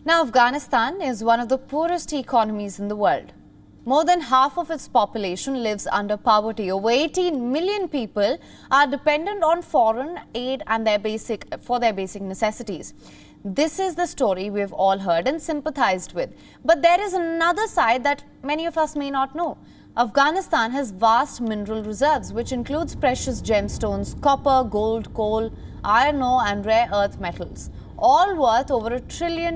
Now, Afghanistan is one of the poorest economies in the world. More than half of its population lives under poverty. Over 18 million people are dependent on foreign aid and for their basic necessities. This is the story we've all heard and sympathized with. But there is another side that many of us may not know. Afghanistan has vast mineral reserves, which includes precious gemstones, copper, gold, coal, iron ore and rare earth metals, all worth over $1 trillion.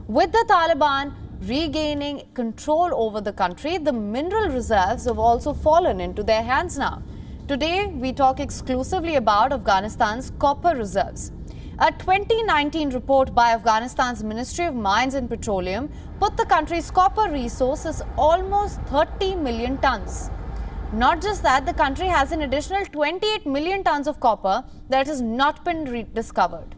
With the Taliban regaining control over the country, the mineral reserves have also fallen into their hands now. Today, we talk exclusively about Afghanistan's copper reserves. A 2019 report by Afghanistan's Ministry of Mines and Petroleum put the country's copper resource as almost 30 million tons. Not just that, the country has an additional 28 million tons of copper that has not been rediscovered.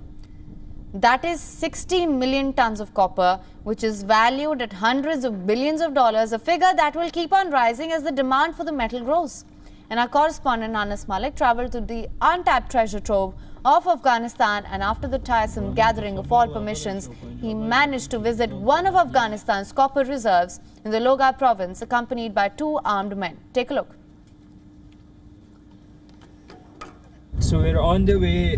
That is 60 million tons of copper, which is valued at hundreds of billions of dollars, a figure that will keep on rising as the demand for the metal grows. And our correspondent Anas Malik travelled to the untapped treasure trove of Afghanistan, and after the tiresome gathering of all permissions, he managed to visit one of Afghanistan's copper reserves in the Logar Province, accompanied by 2 armed men. Take a look. So we're on the way.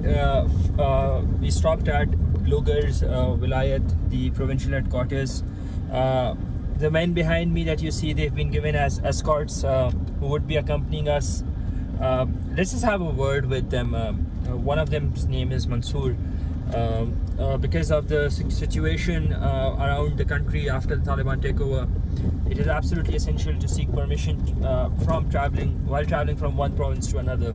We stopped at Logar's Vilayat, the provincial headquarters. The men behind me that you see, they've been given as escorts who would be accompanying us. Let's just have a word with them. One of them's name is Mansoor. Because of the situation around the country after the Taliban takeover, it is absolutely essential to seek permission while traveling from one province to another.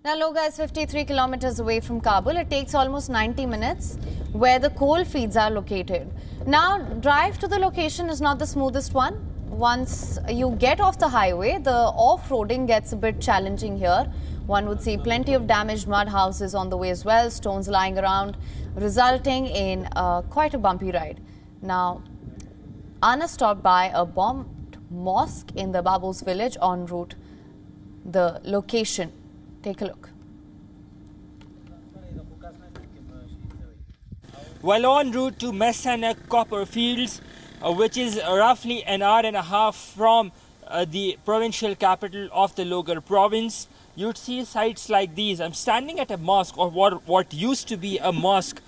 Now, Logar is 53 kilometers away from Kabul. It takes almost 90 minutes, where the coal fields are located. Now, drive to the location is not the smoothest one. Once you get off the highway, the off-roading gets a bit challenging here. One would see plenty of damaged mud houses on the way as well, stones lying around, resulting in quite a bumpy ride. Now, Anna stopped by a bombed mosque in the Babus village en route the location. Take a look. While en route to Messanek copper fields, which is roughly an hour and a half from the provincial capital of the Logar Province, you'd see sites like these. I'm standing at a mosque, or what used to be a mosque.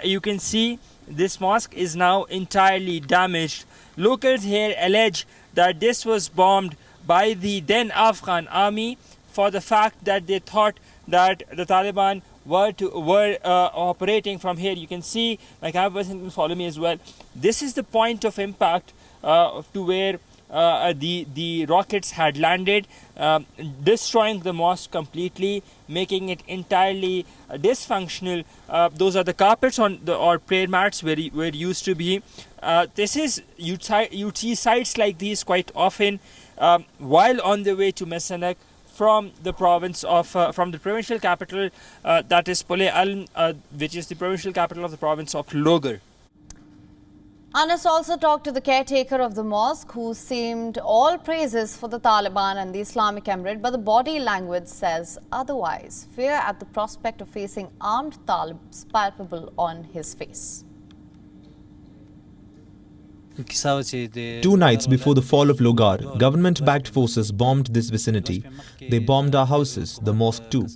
You can see this mosque is now entirely damaged. Locals here allege that this was bombed by the then Afghan army for the fact that they thought that the Taliban were operating from here. You can see my camera person can follow me as well. This is the point of impact to where the rockets had landed, destroying the mosque completely, making it entirely dysfunctional. Those are the carpets or prayer mats where it used to be. You'd see sites like these quite often while on the way to Messanek from the provincial capital, that is Pule-Alm, which is the provincial capital of the province of Logar. Anas also talked to the caretaker of the mosque, who seemed all praises for the Taliban and the Islamic Emirate, but the body language says otherwise. Fear at the prospect of facing armed Talibs palpable on his face. 2 nights before the fall of Logar, government-backed forces bombed this vicinity. They bombed our houses, the mosque too.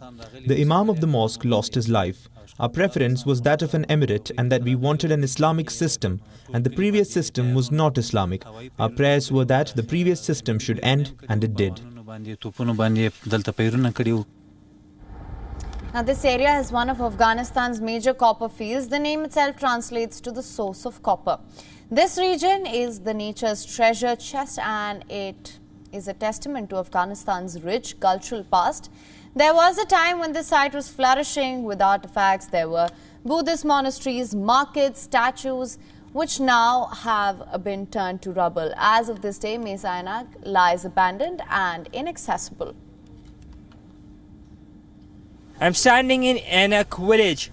The Imam of the mosque lost his life. Our preference was that of an emirate, and that we wanted an Islamic system, and the previous system was not Islamic. Our prayers were that the previous system should end, and it did. Now, this area is one of Afghanistan's major copper fields. The name itself translates to the source of copper. This region is the nature's treasure chest, and it is a testament to Afghanistan's rich cultural past. There was a time when this site was flourishing with artifacts. There were Buddhist monasteries, markets, statues, which now have been turned to rubble. As of this day, Messanek lies abandoned and inaccessible. I'm standing in Anak village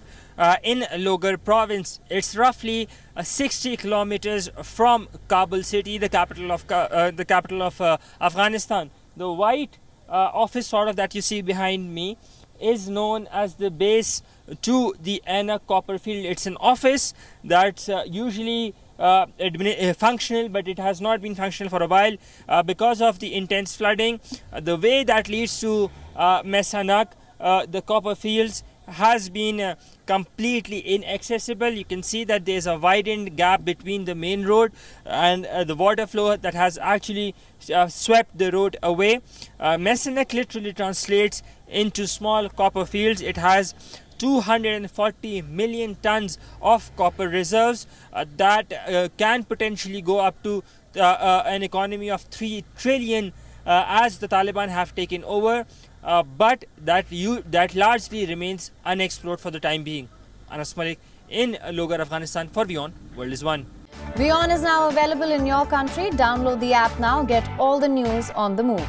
in Logar Province. It's roughly 60 kilometers from Kabul city, the capital of Afghanistan. The white office sort of that you see behind me is known as the base to the Anak copper field. It's an office that's usually functional, but it has not been functional for a while because of the intense flooding. The way that leads to Mesanak, the copper fields, has been completely inaccessible. You can see that there's a widened gap between the main road and the water flow that has actually swept the road away. Mesanak literally translates into small copper fields. It has 240 million tons of copper reserves that can potentially go up to an economy of 3 trillion as the Taliban have taken over, but that largely remains unexplored for the time being. Anas Malik in Logar, Afghanistan for WION World is One. WION is now available in your country. Download the app now. Get all the news on the move.